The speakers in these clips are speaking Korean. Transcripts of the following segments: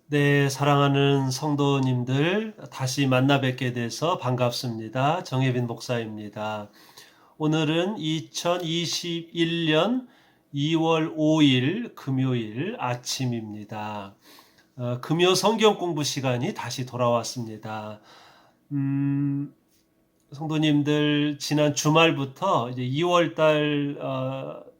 네, 사랑하는 성도님들, 다시 만나 뵙게 돼서 반갑습니다. 정혜빈 목사입니다. 오늘은 2021년 2월 5일 금요일 아침입니다. 금요 성경 공부 시간이 다시 돌아왔습니다. 성도님들, 지난 주말부터 이제 2월 달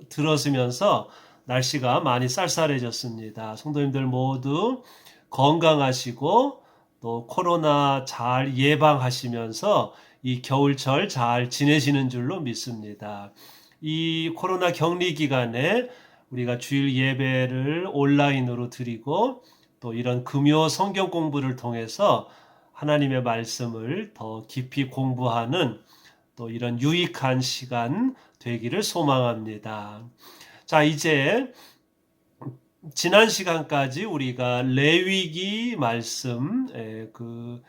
들어서면서 날씨가 많이 쌀쌀해졌습니다. 성도님들 모두 건강하시고 또 코로나 잘 예방하시면서 이 겨울철 잘 지내시는 줄로 믿습니다. 이 코로나 격리 기간에 우리가 주일 예배를 온라인으로 드리고 또 이런 금요 성경 공부를 통해서 하나님의 말씀을 더 깊이 공부하는 또 이런 유익한 시간 되기를 소망합니다. 자, 이제 지난 시간까지 우리가 레위기 말씀, 그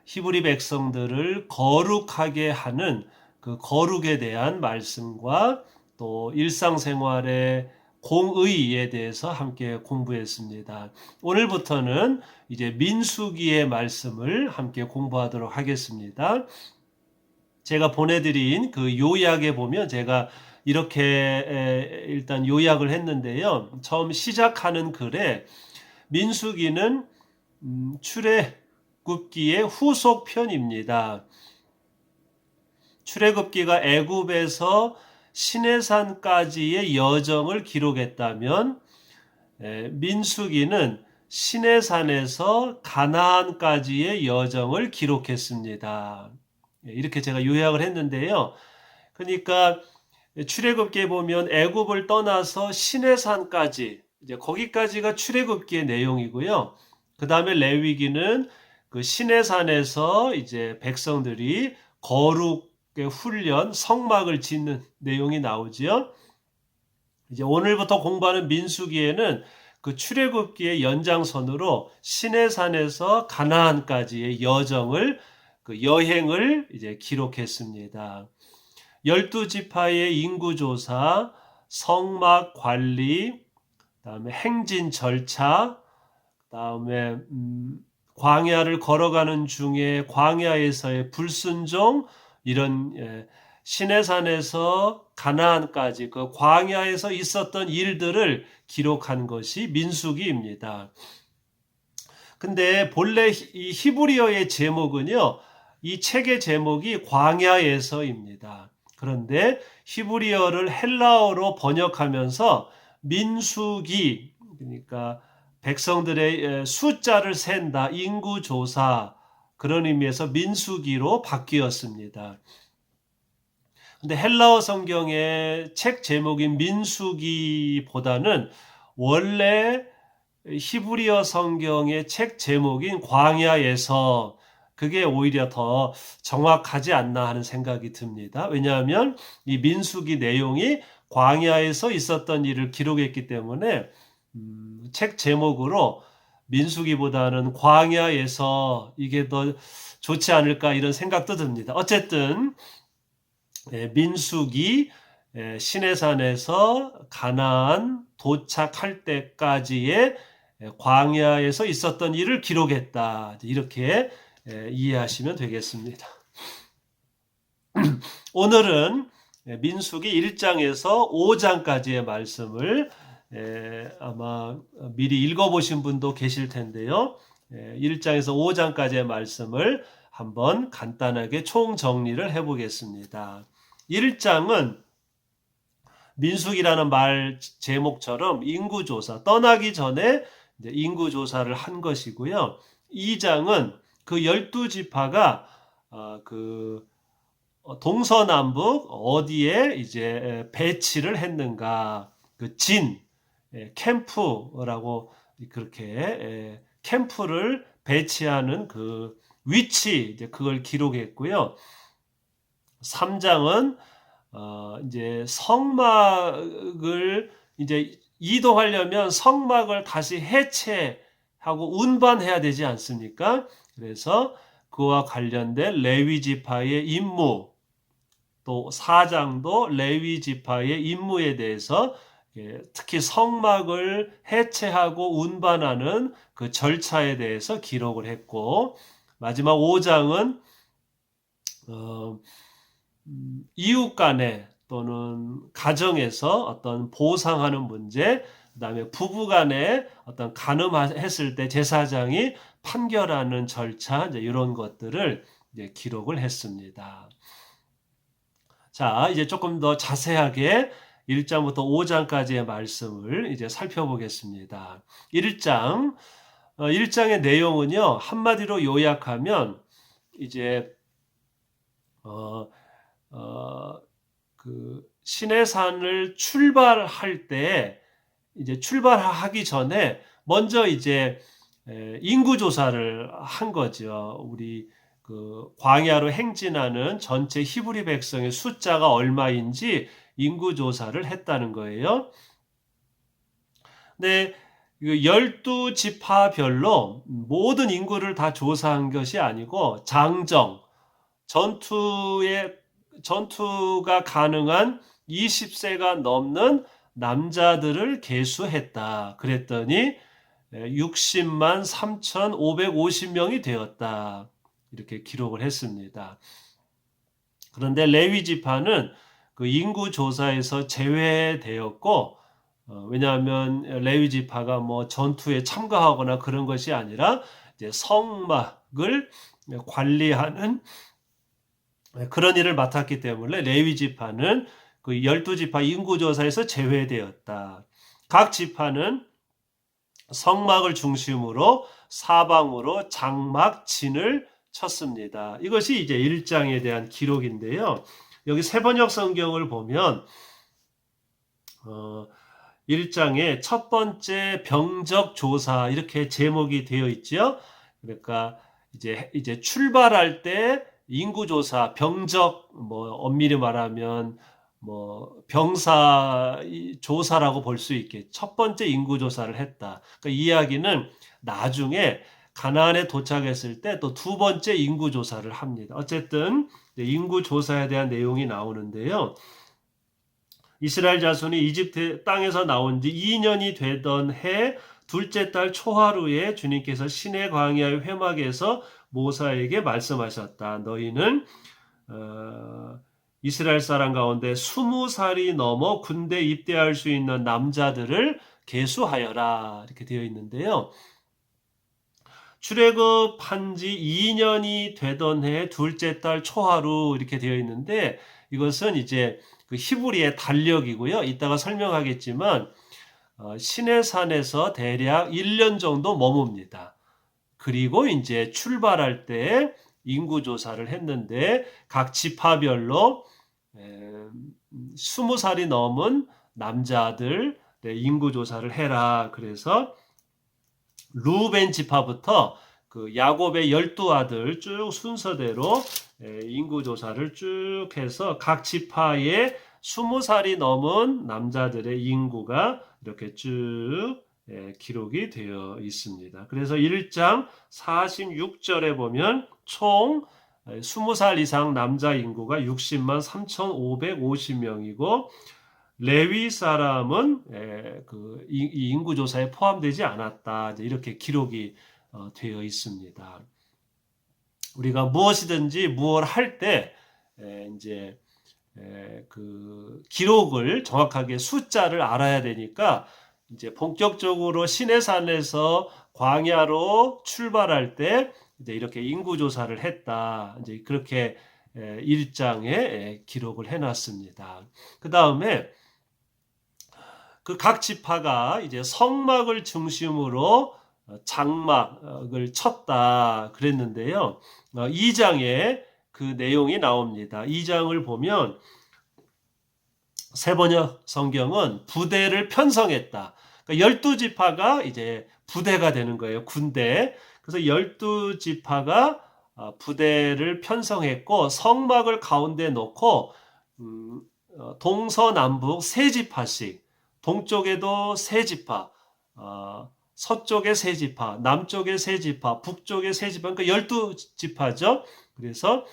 히브리 백성들을 거룩하게 하는 그 거룩에 대한 말씀과 또 일상생활의 공의에 대해서 함께 공부했습니다. 오늘부터는 이제 민수기의 말씀을 함께 공부하도록 하겠습니다. 제가 보내드린 그 요약에 보면 제가 이렇게 일단 요약을 했는데요. 처음 시작하는 글에 민수기는 출애굽기의 후속편입니다. 출애굽기가 애굽에서 시내산까지의 여정을 기록했다면 민수기는 시내산에서 가나안까지의 여정을 기록했습니다. 이렇게 제가 요약을 했는데요. 그러니까 출애굽기에 보면 애굽을 떠나서 시내산까지 이제 거기까지가 출애굽기의 내용이고요. 그 다음에 레위기는 그 시내산에서 이제 백성들이 거룩의 훈련, 성막을 짓는 내용이 나오지요. 이제 오늘부터 공부하는 민수기에는 그 출애굽기의 연장선으로 시내산에서 가나안까지의 여정을 그 여행을 이제 기록했습니다. 12지파의 인구조사, 성막 관리, 그다음에 행진 절차, 그다음에 광야를 걸어가는 중에 광야에서의 불순종, 이런 시내산에서 가나안까지 그 광야에서 있었던 일들을 기록한 것이 민수기입니다. 근데 본래 이 히브리어의 제목은요, 이 책의 제목이 광야에서입니다. 그런데 히브리어를 헬라어로 번역하면서 민수기, 그러니까 백성들의 숫자를 센다, 인구조사, 그런 의미에서 민수기로 바뀌었습니다. 근데 헬라어 성경의 책 제목인 민수기보다는 원래 히브리어 성경의 책 제목인 광야에서 그게 오히려 더 정확하지 않나 하는 생각이 듭니다. 왜냐하면 이 민수기 내용이 광야에서 있었던 일을 기록했기 때문에 책 제목으로 민수기보다는 광야에서 이게 더 좋지 않을까 이런 생각도 듭니다. 어쨌든 민수기 시내산에서 가나안 도착할 때까지의 광야에서 있었던 일을 기록했다. 이렇게 이해하시면 되겠습니다. 오늘은 민수기 1장에서 5장까지의 말씀을 아마 미리 읽어보신 분도 계실 텐데요. 1장에서 5장까지의 말씀을 한번 간단하게 총정리를 해보겠습니다. 1장은 민수기라는 말 제목처럼 인구조사, 떠나기 전에 인구조사를 한 것이고요. 2장은 그 12지파가 그 동서남북 어디에 이제 배치를 했는가, 그 캠프라고 그렇게 캠프를 배치하는 그 위치, 이제 그걸 기록했고요. 3장은 이제 성막을 이제 이동하려면 성막을 다시 해체하고 운반해야 되지 않습니까? 그래서 그와 관련된 레위 지파의 임무, 또 4장도 레위 지파의 임무에 대해서 특히 성막을 해체하고 운반하는 그 절차에 대해서 기록을 했고, 마지막 5장은 이웃 간에 또는 가정에서 어떤 보상하는 문제, 그다음에 부부 간에 어떤 간음했을 때 제사장이 판결하는 절차, 이제 이런 것들을 이제 기록을 했습니다. 자, 이제 조금 더 자세하게 1장부터 5장까지의 말씀을 이제 살펴보겠습니다. 1장, 1장의 내용은요, 한마디로 요약하면 이제 그 시내산을 출발할 때 이제 출발하기 전에 먼저 이제 인구 조사를 한 거죠. 우리 그 광야로 행진하는 전체 히브리 백성의 숫자가 얼마인지 인구 조사를 했다는 거예요. 네, 12지파별로 모든 인구를 다 조사한 것이 아니고 장정, 전투가 가능한 20세가 넘는 남자들을 계수했다. 그랬더니 60만 3,550명이 되었다. 이렇게 기록을 했습니다. 그런데 레위 지파는 그 인구 조사에서 제외되었고, 왜냐하면 레위 지파가 뭐 전투에 참가하거나 그런 것이 아니라 이제 성막을 관리하는 그런 일을 맡았기 때문에 레위 지파는 그 12지파 인구 조사에서 제외되었다. 각 지파는 성막을 중심으로 사방으로 장막 진을 쳤습니다. 이것이 이제 1장에 대한 기록인데요. 여기 세번역 성경을 보면 1장에 첫 번째 병적 조사 이렇게 제목이 되어 있죠. 그러니까 이제 출발할 때 인구 조사, 병적 뭐 엄밀히 말하면 뭐 병사 조사라고 볼 수 있겠죠. 첫 번째 인구 조사를 했다. 그러니까 이 이야기는 나중에 가나안에 도착했을 때 또 두 번째 인구 조사를 합니다. 어쨌든 인구 조사에 대한 내용이 나오는데요. 이스라엘 자손이 이집트 땅에서 나온 지 2년이 되던 해 둘째 달 초하루에 주님께서 시내 광야의 회막에서 모사에게 말씀하셨다. 너희는 이스라엘 사람 가운데 20살이 넘어 군대 입대할 수 있는 남자들을 계수하여라. 이렇게 되어 있는데요. 출애굽한 지 2년이 되던 해 둘째 달 초하루 이렇게 되어 있는데 이것은 이제 그 히브리의 달력이고요. 이따가 설명하겠지만 시내산에서 대략 1년 정도 머뭅니다. 그리고 이제 출발할 때 인구 조사를 했는데 각 지파별로 20살이 넘은 남자들 인구 조사를 해라. 그래서 루벤 지파부터 그 야곱의 12아들 쭉 순서대로 인구 조사를 쭉 해서 각 지파에 20살이 넘은 남자들의 인구가 이렇게 쭉 기록이 되어 있습니다. 그래서 1장 46절에 보면 총 20살 이상 남자 인구가 60만 3,550명이고 레위 사람은 그 인구 조사에 포함되지 않았다. 이렇게 기록이 되어 있습니다. 우리가 무엇이든지 무엇을 할 때 이제 그 기록을 정확하게 숫자를 알아야 되니까 이제 본격적으로 시내산에서 광야로 출발할 때 이제 이렇게 인구 조사를 했다. 이제 그렇게 1장에 기록을 해놨습니다. 그 다음에 그 각 지파가 이제 성막을 중심으로 장막을 쳤다 그랬는데요. 2장에 그 내용이 나옵니다. 2장을 보면 세번역 성경은 부대를 편성했다. 그러니까 12지파가 이제 부대가 되는 거예요. 군대. 그래서 12지파가 부대를 편성했고 성막을 가운데 놓고 동서남북 세 지파씩 동쪽에도 세 지파, 서쪽에 세 지파, 남쪽에 세 지파, 북쪽에 세 지파, 그러니까 12지파죠. 그래서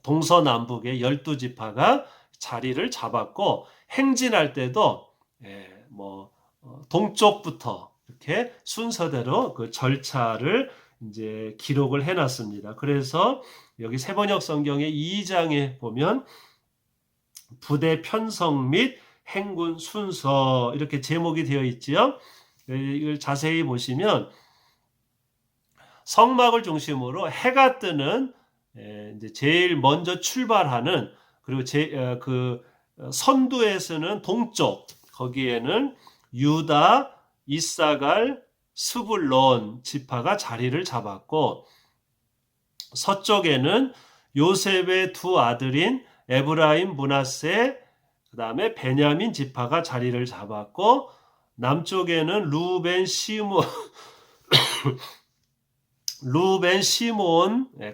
동서남북에 12지파가 자리를 잡았고 행진할 때도 뭐 동쪽부터 이렇게 순서대로 그 절차를 이제 기록을 해놨습니다. 그래서 여기 세번역 성경의 2장에 보면 부대 편성 및 행군 순서 이렇게 제목이 되어 있지요. 이걸 자세히 보시면 성막을 중심으로 해가 뜨는 이제 제일 먼저 출발하는 그리고 그 선두에서는 동쪽 거기에는 유다, 이사갈, 스불론 지파가 자리를 잡았고 서쪽에는 요셉의 두 아들인 에브라임, 므낫세, 그 다음에 베냐민 지파가 자리를 잡았고 남쪽에는 루벤, 시몬,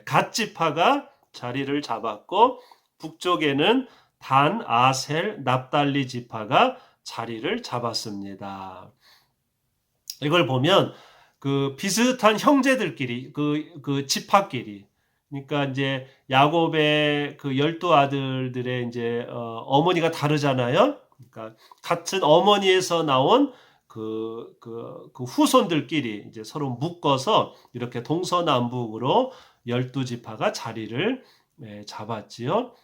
갓 지파가 자리를 잡았고 북쪽에는 단, 아셀, 납달리 지파가 자리를 잡았습니다. 이걸 보면 그 비슷한 형제들끼리 그 지파끼리 그러니까 이제 야곱의 그 12아들들의 이제 어머니가 다르잖아요. 그러니까 같은 어머니에서 나온 그 후손들끼리 이제 서로 묶어서 이렇게 동서남북으로 12지파가 자리를 잡았지요.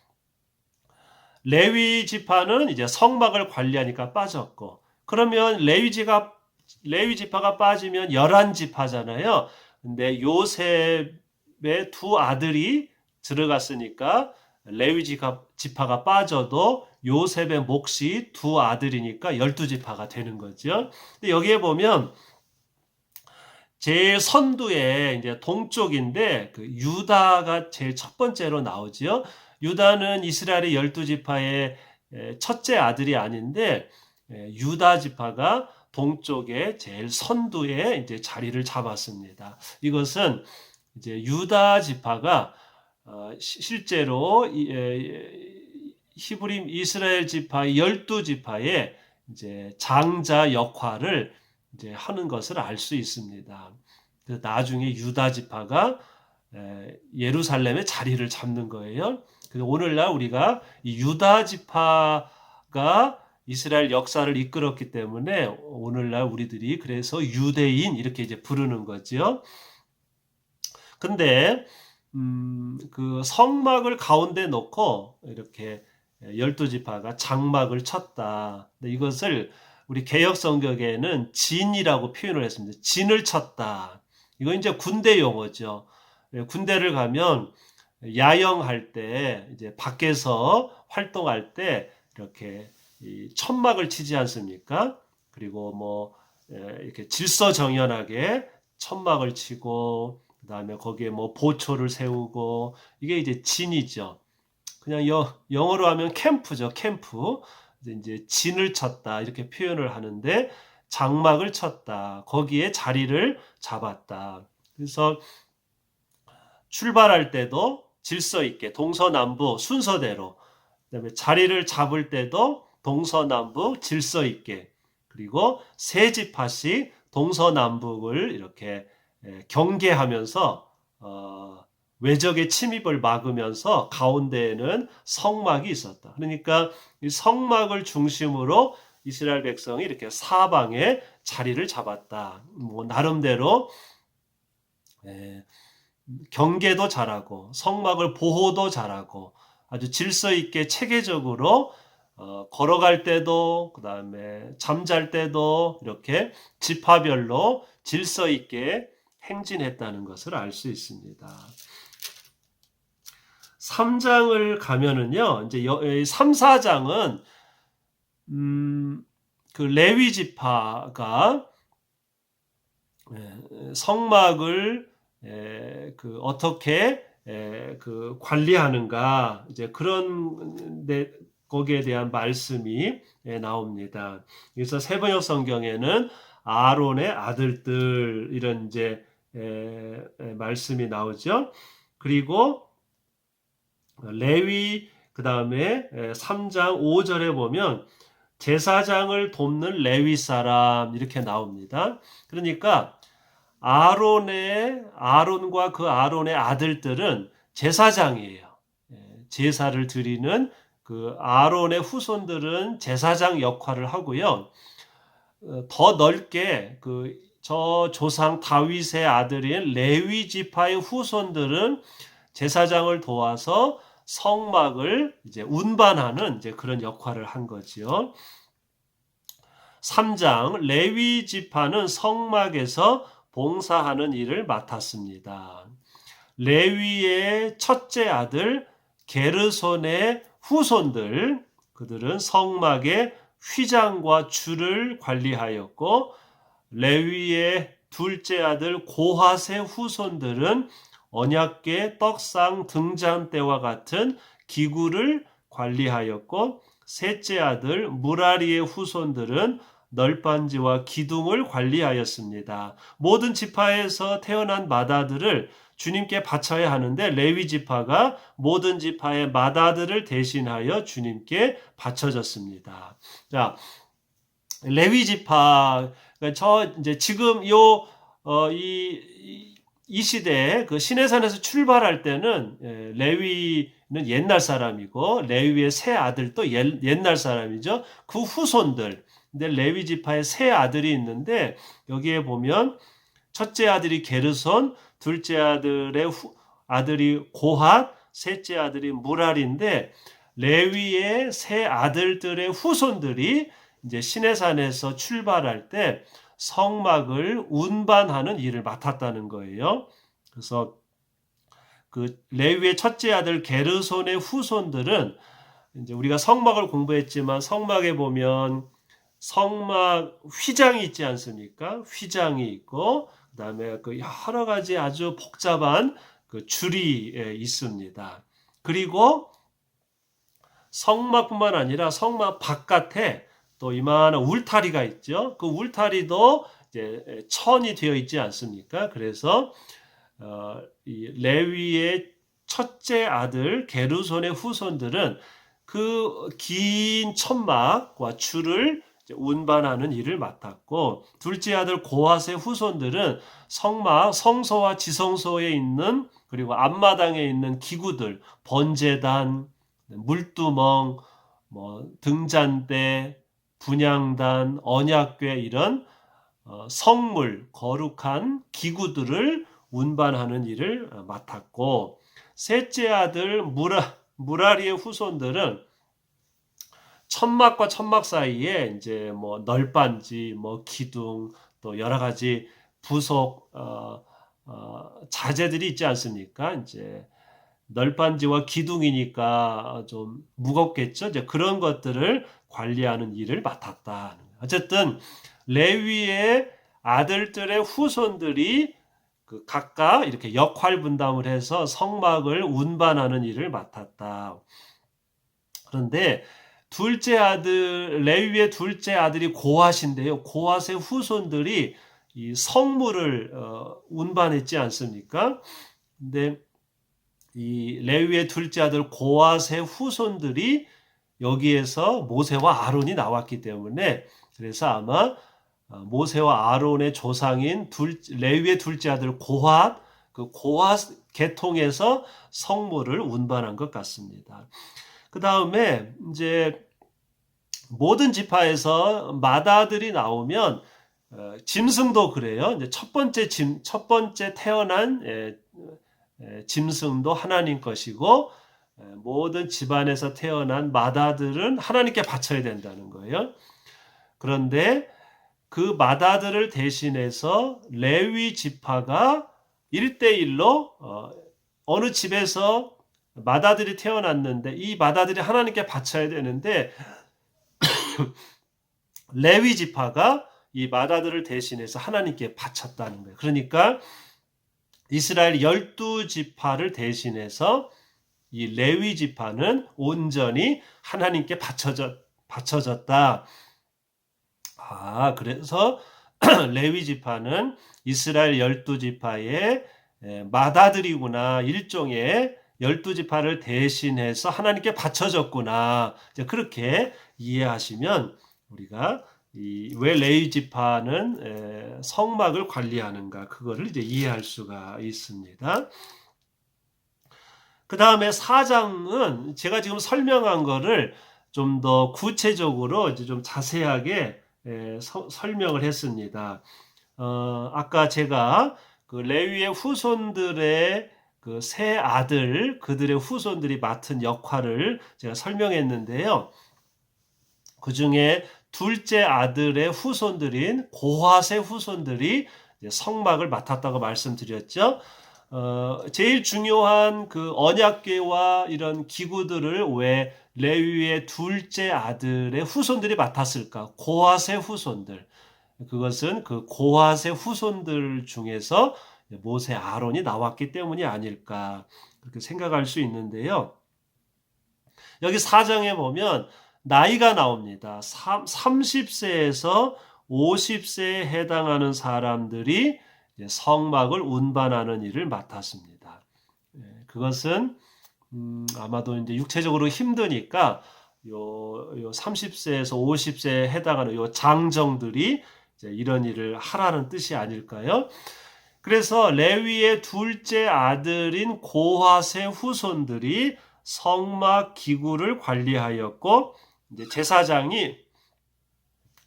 레위 지파는 이제 성막을 관리하니까 빠졌고 그러면 레위 지파가 빠지면 11지파잖아요. 근데 요셉의 두 아들이 들어갔으니까 레위 지파가 빠져도 요셉의 몫이 두 아들이니까 12지파가 되는 거죠. 근데 여기에 보면 제일 선두에 이제 동쪽인데 그 유다가 제일 첫 번째로 나오지요. 유다는 이스라엘의 12지파의 첫째 아들이 아닌데 유다 지파가 동쪽에 제일 선두에 이제 자리를 잡았습니다. 이것은 이제 유다 지파가 실제로 히브리 이스라엘 지파의 12지파의 이제 장자 역할을 이제 하는 것을 알 수 있습니다. 나중에 유다 지파가 예루살렘에 자리를 잡는 거예요. 그래서 오늘날 우리가 이 유다 지파가 이스라엘 역사를 이끌었기 때문에 오늘날 우리들이 그래서 유대인 이렇게 이제 부르는 거죠. 근데 그 성막을 가운데 놓고 이렇게 12지파가 장막을 쳤다. 이것을 우리 개역 성경에는 진이라고 표현을 했습니다. 진을 쳤다. 이거 이제 군대 용어죠. 군대를 가면 야영할 때 이제 밖에서 활동할 때 이렇게 천막을 치지 않습니까? 그리고 뭐 이렇게 질서정연하게 천막을 치고 그다음에 거기에 뭐 보초를 세우고 이게 이제 진이죠. 그냥 영어로 하면 캠프죠. 캠프. 이제 진을 쳤다 이렇게 표현을 하는데 장막을 쳤다. 거기에 자리를 잡았다. 그래서 출발할 때도 질서 있게 동서남북 순서대로 그다음에 자리를 잡을 때도 동서남북 질서 있게 그리고 세 지파씩 동서남북을 이렇게 경계하면서 외적의 침입을 막으면서 가운데에는 성막이 있었다. 그러니까 이 성막을 중심으로 이스라엘 백성이 이렇게 사방에 자리를 잡았다. 뭐 나름대로 경계도 잘하고 성막을 보호도 잘하고 아주 질서 있게 체계적으로 걸어갈 때도 그다음에 잠잘 때도 이렇게 지파별로 질서 있게 행진했다는 것을 알 수 있습니다. 3장을 가면은요. 이제 3, 4장은 그 레위 지파가 성막을 그 어떻게 그 관리하는가 이제 그런 거기에 대한 말씀이 나옵니다. 그래서 세번역 성경에는 아론의 아들들 이런 이제 말씀이 나오죠. 그리고 레위 그 다음에 3장 5절에 보면 제사장을 돕는 레위 사람 이렇게 나옵니다. 그러니까 아론과 그 아론의 아들들은 제사장이에요. 제사를 드리는 그 아론의 후손들은 제사장 역할을 하고요. 더 넓게 저 조상 다윗의 아들인 레위 지파의 후손들은 제사장을 도와서 성막을 이제 운반하는 이제 그런 역할을 한 거지요. 3장 레위 지파는 성막에서 봉사하는 일을 맡았습니다. 레위의 첫째 아들 게르손의 후손들, 그들은 성막의 휘장과 줄을 관리하였고, 레위의 둘째 아들 고핫의 후손들은 언약궤, 떡상, 등잔대와 같은 기구를 관리하였고, 셋째 아들 무라리의 후손들은 널빤지와 기둥을 관리하였습니다. 모든 지파에서 태어난 맏아들을 주님께 바쳐야 하는데 레위 지파가 모든 지파의 맏아들을 대신하여 주님께 바쳐졌습니다. 자, 레위 지파, 저 이제 지금 이 시대에 그 시내산에서 출발할 때는 레위는 옛날 사람이고 레위의 세 아들도 옛날 사람이죠. 그 후손들. 근데 레위 지파의 세 아들이 있는데 여기에 보면 첫째 아들이 게르손, 둘째 아들이 고핫, 셋째 아들이 무랄인데 레위의 세 아들들의 후손들이 이제 시내산에서 출발할 때 성막을 운반하는 일을 맡았다는 거예요. 그래서 그 레위의 첫째 아들 게르손의 후손들은 이제 우리가 성막을 공부했지만 성막에 보면 성막 휘장이 있지 않습니까? 휘장이 있고 그다음에 그 여러 가지 아주 복잡한 그 줄이 있습니다. 그리고 성막뿐만 아니라 성막 바깥에 또 이만한 울타리가 있죠. 그 울타리도 이제 천이 되어 있지 않습니까? 그래서 이 레위의 첫째 아들 게르손의 후손들은 그 긴 천막과 줄을 운반하는 일을 맡았고, 둘째 아들 고핫의 후손들은 성막, 성소와 지성소에 있는 그리고 앞마당에 있는 기구들, 번제단, 물두멍, 등잔대, 분향단, 언약궤 이런 성물, 거룩한 기구들을 운반하는 일을 맡았고, 셋째 아들 무라리의 후손들은 천막과 천막 사이에 이제 널빤지, 기둥, 또 여러 가지 부속 자재들이 있지 않습니까? 이제 널빤지와 기둥이니까 좀 무겁겠죠. 이제 그런 것들을 관리하는 일을 맡았다. 어쨌든 레위의 아들들의 후손들이 각각 이렇게 역할 분담을 해서 성막을 운반하는 일을 맡았다. 그런데 레위의 둘째 아들이 고핫인데요. 고핫의 후손들이 이 성물을 운반했지 않습니까? 근데 이 레위의 둘째 아들 고핫의 후손들이 여기에서 모세와 아론이 나왔기 때문에 그래서 아마 모세와 아론의 조상인 레위의 둘째 아들 고핫, 그 고핫 계통에서 성물을 운반한 것 같습니다. 그 다음에 이제 모든 지파에서 맏아들이 나오면 짐승도 그래요. 이제 첫 번째 태어난 짐승도 하나님 것이고 모든 집안에서 태어난 맏아들은 하나님께 바쳐야 된다는 거예요. 그런데 그 맏아들을 대신해서 레위 지파가 1대1로 어느 집에서 맏아들이 태어났는데 이 맏아들이 하나님께 바쳐야 되는데 레위 지파가 이 맏아들을 대신해서 하나님께 바쳤다는 거예요. 그러니까 이스라엘 12지파를 대신해서 이 레위 지파는 온전히 하나님께 바쳐졌다. 그래서 레위 지파는 이스라엘 12지파의 맏아들이구나. 일종의 12지파를 대신해서 하나님께 바쳐졌구나. 그렇게 이해하시면 우리가 왜 레위 지파는 성막을 관리하는가 그거를 이제 이해할 수가 있습니다. 다음에 4장은 제가 지금 설명한 거를 좀 더 구체적으로 이제 좀 자세하게 설명을 했습니다. 아까 제가 그 레위의 후손들의 그 세 아들, 그들의 후손들이 맡은 역할을 제가 설명했는데요. 그 중에 둘째 아들의 후손들인 고핫의 후손들이 성막을 맡았다고 말씀드렸죠. 제일 중요한 그 언약궤와 이런 기구들을 왜 레위의 둘째 아들의 후손들이 맡았을까? 고핫의 후손들. 그것은 그 고핫의 후손들 중에서 모세 아론이 나왔기 때문이 아닐까 그렇게 생각할 수 있는데요. 여기 4장에 보면 나이가 나옵니다. 30세에서 50세에 해당하는 사람들이 성막을 운반하는 일을 맡았습니다. 그것은 아마도 이제 육체적으로 힘드니까 요 30세에서 50세에 해당하는 요 장정들이 이런 일을 하라는 뜻이 아닐까요? 그래서 레위의 둘째 아들인 고핫의 후손들이 성막 기구를 관리하였고, 이제 제사장이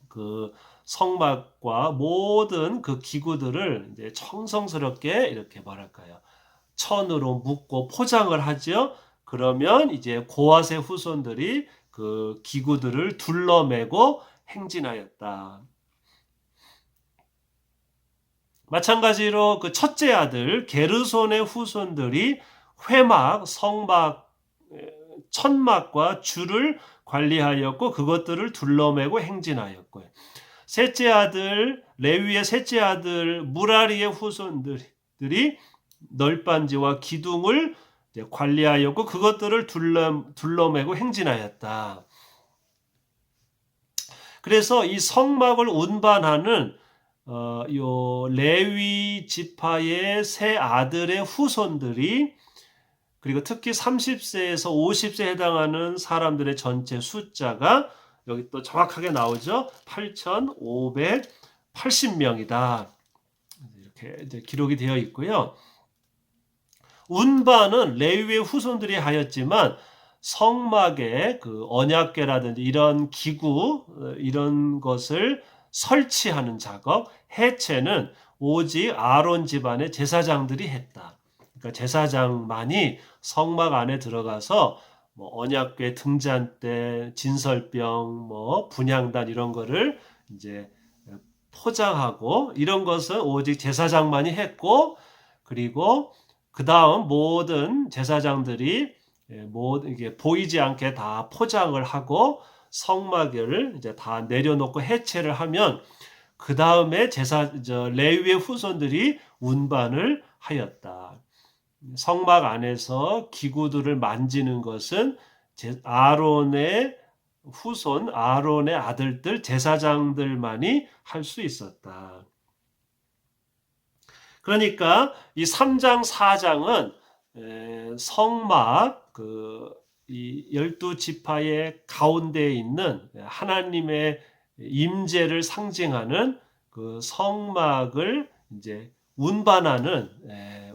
그 성막과 모든 그 기구들을 이제 청성스럽게 이렇게 뭐랄까요? 천으로 묶고 포장을 하죠. 그러면 이제 고핫의 후손들이 그 기구들을 둘러매고 행진하였다. 마찬가지로 그 첫째 아들 게르손의 후손들이 회막, 성막, 천막과 줄을 관리하였고 그것들을 둘러매고 행진하였고요. 셋째 아들 레위의 셋째 아들 무라리의 후손들이 널빤지와 기둥을 관리하였고 그것들을 둘러매고 행진하였다. 그래서 이 성막을 운반하는 요 레위 지파의 세 아들의 후손들이 그리고 특히 30세에서 50세에 해당하는 사람들의 전체 숫자가 여기 또 정확하게 나오죠. 8,580명이다. 이렇게 이제 기록이 되어 있고요. 운반은 레위의 후손들이 하였지만 성막에 그 언약궤라든지 이런 기구 이런 것을 설치하는 작업, 해체는 오직 아론 집안의 제사장들이 했다. 그러니까 제사장만이 성막 안에 들어가서 뭐 언약궤 등잔대, 진설병, 뭐 분향단 이런 거를 이제 포장하고 이런 것은 오직 제사장만이 했고 그리고 그 다음 모든 제사장들이 이게 보이지 않게 다 포장을 하고 성막을 이제 다 내려놓고 해체를 하면 그 다음에 레위의 후손들이 운반을 하였다. 성막 안에서 기구들을 만지는 것은 아론의 후손, 아론의 아들들, 제사장들만이 할 수 있었다. 그러니까 이 3장, 4장은 성막, 이 12지파의 가운데에 있는 하나님의 임재를 상징하는 그 성막을 이제 운반하는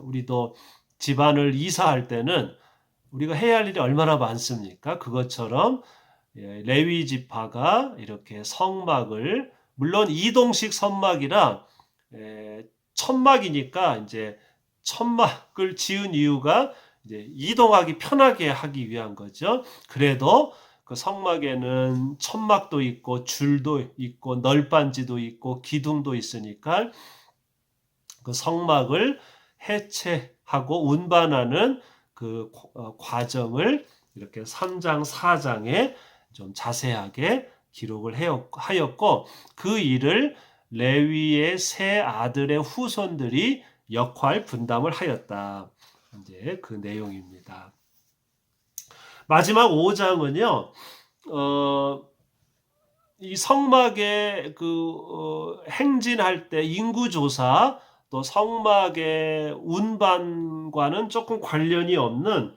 우리도 집안을 이사할 때는 우리가 해야 할 일이 얼마나 많습니까? 그것처럼 레위 지파가 이렇게 성막을 물론 이동식 성막이라 천막이니까 이제 천막을 지은 이유가 이제 이동하기 편하게 하기 위한 거죠. 그래도 그 성막에는 천막도 있고 줄도 있고 널빤지도 있고 기둥도 있으니까 그 성막을 해체하고 운반하는 그 과정을 이렇게 3장, 4장에 좀 자세하게 기록을 하였고 그 일을 레위의 세 아들의 후손들이 역할 분담을 하였다. 이제 그 내용입니다. 마지막 5장은요. 이 성막에 행진할 때 인구조사 또 성막의 운반과는 조금 관련이 없는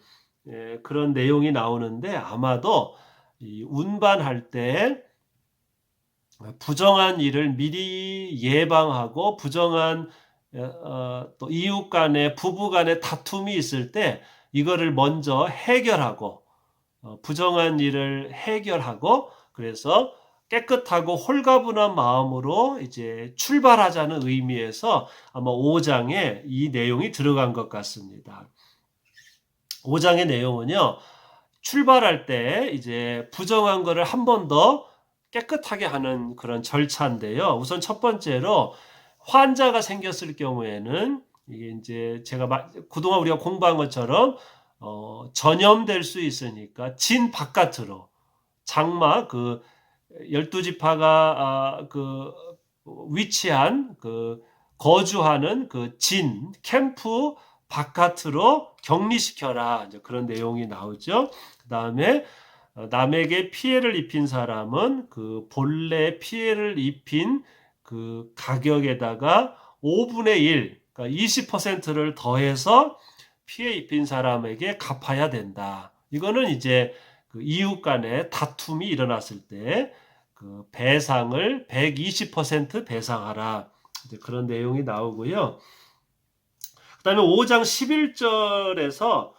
그런 내용이 나오는데 아마도 이 운반할 때 부정한 일을 미리 예방하고 부정한 또 이웃 간에 부부 간에 다툼이 있을 때 이거를 먼저 해결하고 부정한 일을 해결하고 그래서 깨끗하고 홀가분한 마음으로 이제 출발하자는 의미에서 아마 5장에 이 내용이 들어간 것 같습니다. 5장의 내용은요. 출발할 때 이제 부정한 거를 한 번 더 깨끗하게 하는 그런 절차인데요. 우선 첫 번째로 환자가 생겼을 경우에는 이게 이제 제가 그동안 우리가 공부한 것처럼 전염될 수 있으니까 진 바깥으로 장막 그 12지파가 위치한 거주하는 그 진 캠프 바깥으로 격리시켜라. 이제 그런 내용이 나오죠. 그다음에 남에게 피해를 입힌 사람은 그 본래 피해를 입힌 그 가격에다가 5분의 1, 그러니까 20%를 더해서 피해 입힌 사람에게 갚아야 된다. 이거는 이제 그 이웃 간의 다툼이 일어났을 때 그 배상을 120% 배상하라. 이제 그런 내용이 나오고요. 그다음에 5장 11절에서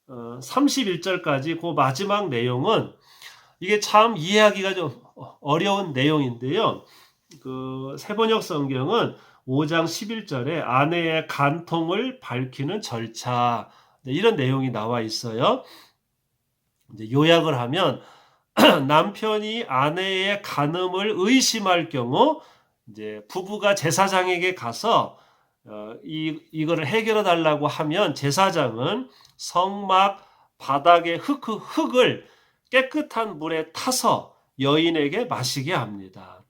31절까지 그 마지막 내용은 이게 참 이해하기가 좀 어려운 내용인데요. 그 새번역 성경은 5장 11절에 아내의 간통을 밝히는 절차 이런 내용이 나와 있어요. 이제 요약을 하면 남편이 아내의 간음을 의심할 경우 이제 부부가 제사장에게 가서 이거를 해결해 달라고 하면 제사장은 성막 바닥의 흙을 깨끗한 물에 타서 여인에게 마시게 합니다.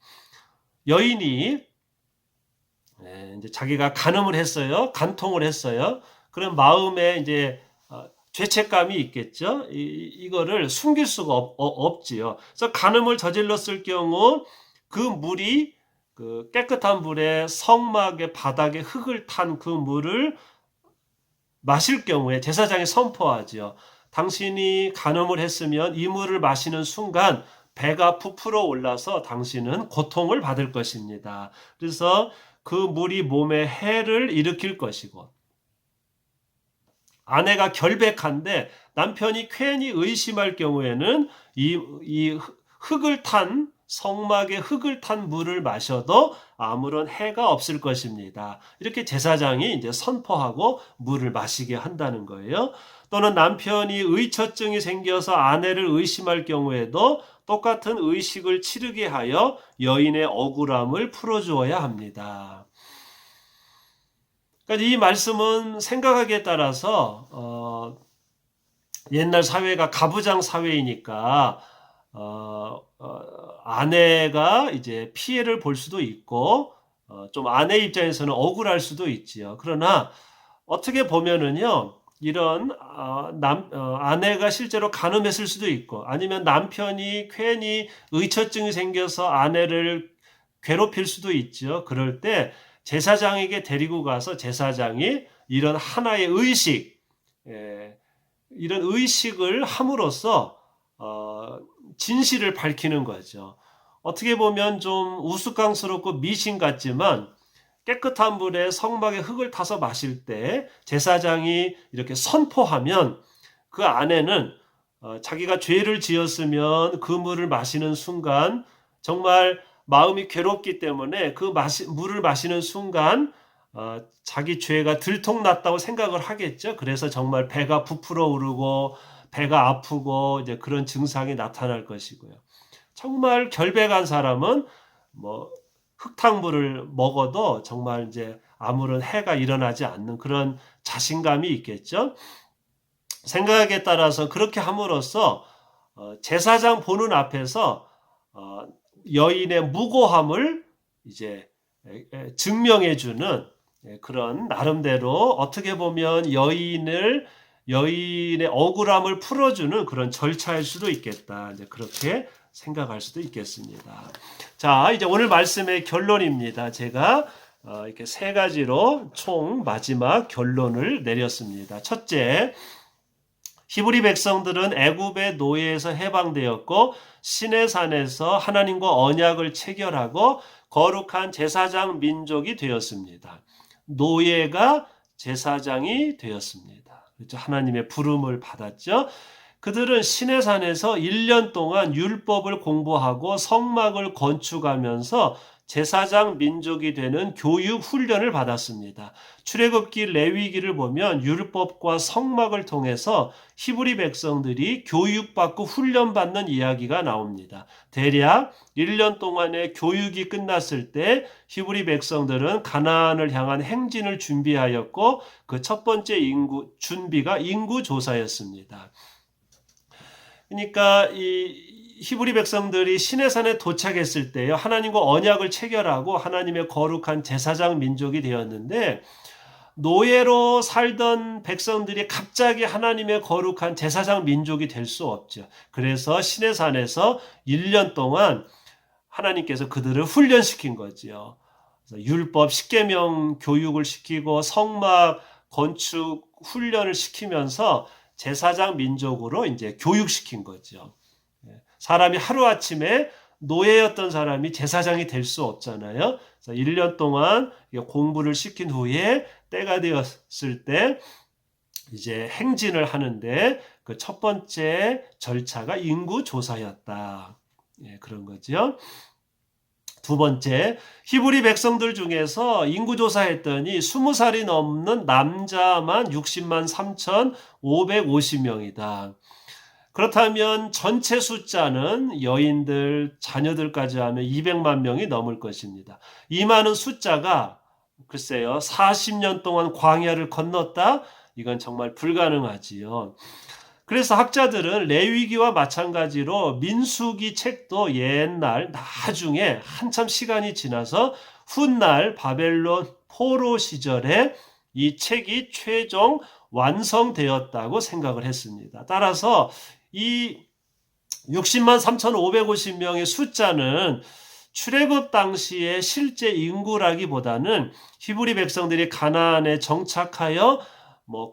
여인이 이제 자기가 간음을 했어요. 간통을 했어요. 그런 마음에 이제 죄책감이 있겠죠. 이거를 숨길 수가 없지요. 그래서 간음을 저질렀을 경우 그 물이 그 깨끗한 물에 성막의 바닥에 흙을 탄 그 물을 마실 경우에 제사장이 선포하지요. 당신이 간음을 했으면 이 물을 마시는 순간 배가 부풀어 올라서 당신은 고통을 받을 것입니다. 그래서 그 물이 몸에 해를 일으킬 것이고 아내가 결백한데 남편이 괜히 의심할 경우에는 이 흙을 탄 성막에 흙을 탄 물을 마셔도 아무런 해가 없을 것입니다. 이렇게 제사장이 이제 선포하고 물을 마시게 한다는 거예요. 또는 남편이 의처증이 생겨서 아내를 의심할 경우에도 똑같은 의식을 치르게 하여 여인의 억울함을 풀어주어야 합니다. 그러니까 이 말씀은 생각하기에 따라서 옛날 사회가 가부장 사회이니까 아내가 이제 피해를 볼 수도 있고 좀 아내 입장에서는 억울할 수도 있지요. 그러나 어떻게 보면은요, 이런 아내가 실제로 간음했을 수도 있고 아니면 남편이 괜히 의처증이 생겨서 아내를 괴롭힐 수도 있죠. 그럴 때 제사장에게 데리고 가서 제사장이 이런 하나의 의식, 이런 의식을 함으로써 진실을 밝히는 거죠. 어떻게 보면 좀 우스꽝스럽고 미신 같지만 깨끗한 물에 성막에 흙을 타서 마실 때 제사장이 이렇게 선포하면 그 아내는 자기가 죄를 지었으면 그 물을 마시는 순간 정말 마음이 괴롭기 때문에 그 물을 마시는 순간 자기 죄가 들통났다고 생각을 하겠죠. 그래서 정말 배가 부풀어 오르고 배가 아프고 이제 그런 증상이 나타날 것이고요. 정말 결백한 사람은 뭐 흙탕물을 먹어도 정말 이제 아무런 해가 일어나지 않는 그런 자신감이 있겠죠. 생각에 따라서 그렇게 함으로써 제사장 보는 앞에서 여인의 무고함을 이제 증명해 주는 그런 나름대로 어떻게 보면 여인의 억울함을 풀어주는 그런 절차일 수도 있겠다. 이제 그렇게 생각할 수도 있겠습니다. 자, 이제 오늘 말씀의 결론입니다. 제가 이렇게 세 가지로 총 마지막 결론을 내렸습니다. 첫째, 히브리 백성들은 애굽의 노예에서 해방되었고 시내산에서 하나님과 언약을 체결하고 거룩한 제사장 민족이 되었습니다. 노예가 제사장이 되었습니다. 그렇죠? 하나님의 부름을 받았죠. 그들은 시내산에서 1년 동안 율법을 공부하고 성막을 건축하면서 제사장 민족이 되는 교육 훈련을 받았습니다. 출애굽기 레위기를 보면 율법과 성막을 통해서 히브리 백성들이 교육받고 훈련받는 이야기가 나옵니다. 대략 1년 동안의 교육이 끝났을 때 히브리 백성들은 가나안을 향한 행진을 준비하였고 그 첫 번째 준비가 인구조사였습니다. 그러니까 이 히브리 백성들이 시내산에 도착했을 때요, 하나님과 언약을 체결하고 하나님의 거룩한 제사장 민족이 되었는데, 노예로 살던 백성들이 갑자기 하나님의 거룩한 제사장 민족이 될 수 없죠. 그래서 시내산에서 1년 동안 하나님께서 그들을 훈련시킨 거지요. 율법 10계명 교육을 시키고 성막 건축 훈련을 시키면서 제사장 민족으로 이제 교육시킨 거죠. 사람이 하루아침에 노예였던 사람이 제사장이 될 수 없잖아요. 그래서 1년 동안 공부를 시킨 후에 때가 되었을 때 이제 행진을 하는데 그 첫 번째 절차가 인구조사였다. 그런 거죠. 두 번째, 히브리 백성들 중에서 인구조사했더니 20살이 넘는 남자만 60만 3,550명이다. 그렇다면 전체 숫자는 여인들, 자녀들까지 하면 200만 명이 넘을 것입니다. 이 많은 숫자가 글쎄요, 40년 동안 광야를 건넜다? 이건 정말 불가능하지요. 그래서 학자들은 레위기와 마찬가지로 민수기 책도 옛날 나중에 한참 시간이 지나서 훗날 바벨론 포로 시절에 이 책이 최종 완성되었다고 생각을 했습니다. 따라서 이 60만 3,550명의 숫자는 출애굽 당시의 실제 인구라기보다는 히브리 백성들이 가나안에 정착하여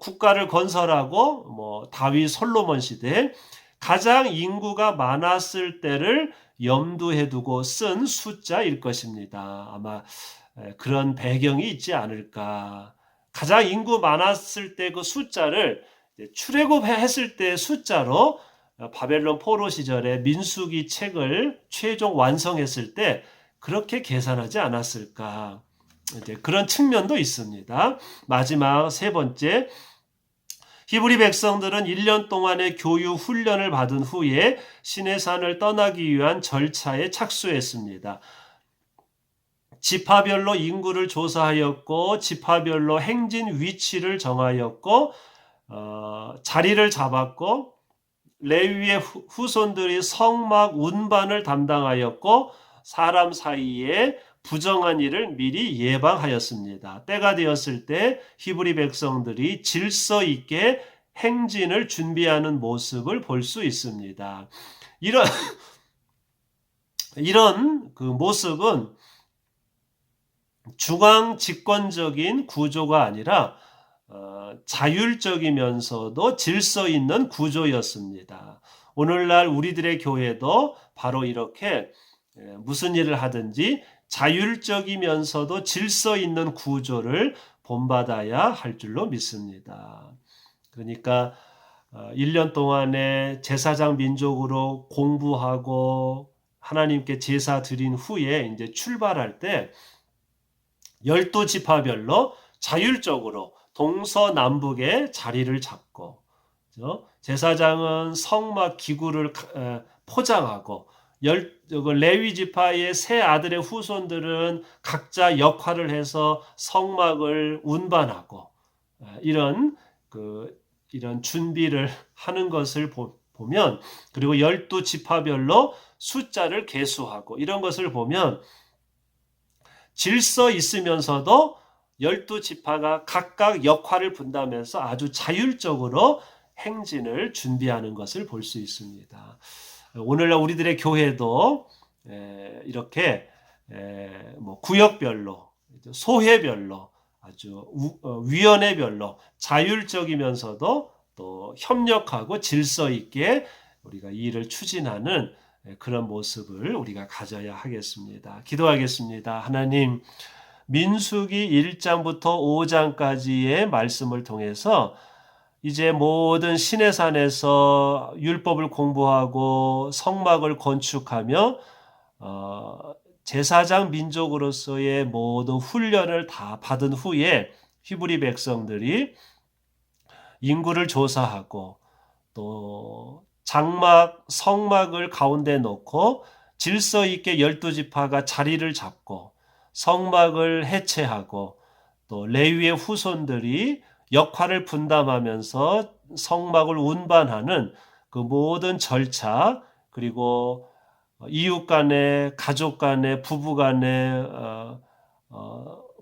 국가를 건설하고 다윗 솔로몬 시대 가장 인구가 많았을 때를 염두에 두고 쓴 숫자일 것입니다. 아마 그런 배경이 있지 않을까. 가장 인구 많았을 때 그 숫자를 출애굽했을 때 숫자로 바벨론 포로 시절에 민수기 책을 최종 완성했을 때 그렇게 계산하지 않았을까. 이제 그런 측면도 있습니다. 마지막 세 번째, 히브리 백성들은 1년 동안의 교육 훈련을 받은 후에 시내산을 떠나기 위한 절차에 착수했습니다. 지파별로 인구를 조사하였고 지파별로 행진 위치를 정하였고 자리를 잡았고 레위의 후손들이 성막 운반을 담당하였고 사람 사이에 부정한 일을 미리 예방하였습니다. 때가 되었을 때 히브리 백성들이 질서 있게 행진을 준비하는 모습을 볼 수 있습니다. 이런 그 모습은 중앙 집권적인 구조가 아니라 자율적이면서도 질서 있는 구조였습니다. 오늘날 우리들의 교회도 바로 이렇게 무슨 일을 하든지 자율적이면서도 질서 있는 구조를 본받아야 할 줄로 믿습니다. 그러니까 1년 동안의 제사장 민족으로 공부하고 하나님께 제사 드린 후에 이제 출발할 때 12지파별로 자율적으로 동서남북에 자리를 잡고 제사장은 성막 기구를 포장하고 레위 지파의 세 아들의 후손들은 각자 역할을 해서 성막을 운반하고 이런 준비를 하는 것을 보면, 그리고 12지파별로 숫자를 계수하고 이런 것을 보면 질서 있으면서도 12지파가 각각 역할을 분담해서 아주 자율적으로 행진을 준비하는 것을 볼 수 있습니다. 오늘날 우리들의 교회도 이렇게 구역별로, 소회별로, 아주 위원회별로 자율적이면서도 또 협력하고 질서 있게 우리가 이 일을 추진하는 그런 모습을 우리가 가져야 하겠습니다. 기도하겠습니다. 하나님, 민수기 1장부터 5장까지의 말씀을 통해서 이제 모든 시내산에서 율법을 공부하고 성막을 건축하며 제사장 민족으로서의 모든 훈련을 다 받은 후에 히브리 백성들이 인구를 조사하고 또 장막, 성막을 가운데 놓고 질서 있게 12지파가 자리를 잡고 성막을 해체하고 또 레위의 후손들이 역할을 분담하면서 성막을 운반하는 그 모든 절차, 그리고 이웃 간에, 가족 간에, 부부 간에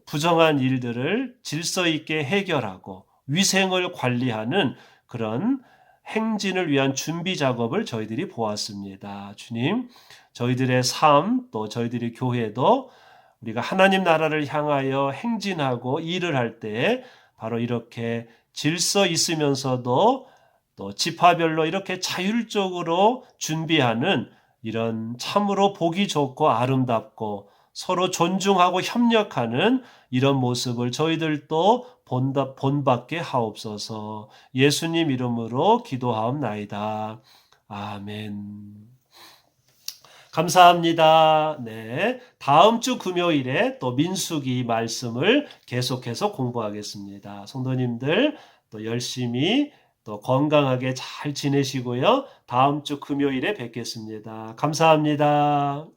부정한 일들을 질서 있게 해결하고 위생을 관리하는 그런 행진을 위한 준비 작업을 저희들이 보았습니다. 주님, 저희들의 삶, 또 저희들의 교회도 우리가 하나님 나라를 향하여 행진하고 일을 할 때 바로 이렇게 질서 있으면서도 또 지파별로 이렇게 자율적으로 준비하는 이런 참으로 보기 좋고 아름답고 서로 존중하고 협력하는 이런 모습을 저희들도 본받게 하옵소서. 예수님 이름으로 기도하옵나이다. 아멘. 감사합니다. 네. 다음 주 금요일에 또 민수기 말씀을 계속해서 공부하겠습니다. 성도님들 또 열심히 또 건강하게 잘 지내시고요. 다음 주 금요일에 뵙겠습니다. 감사합니다.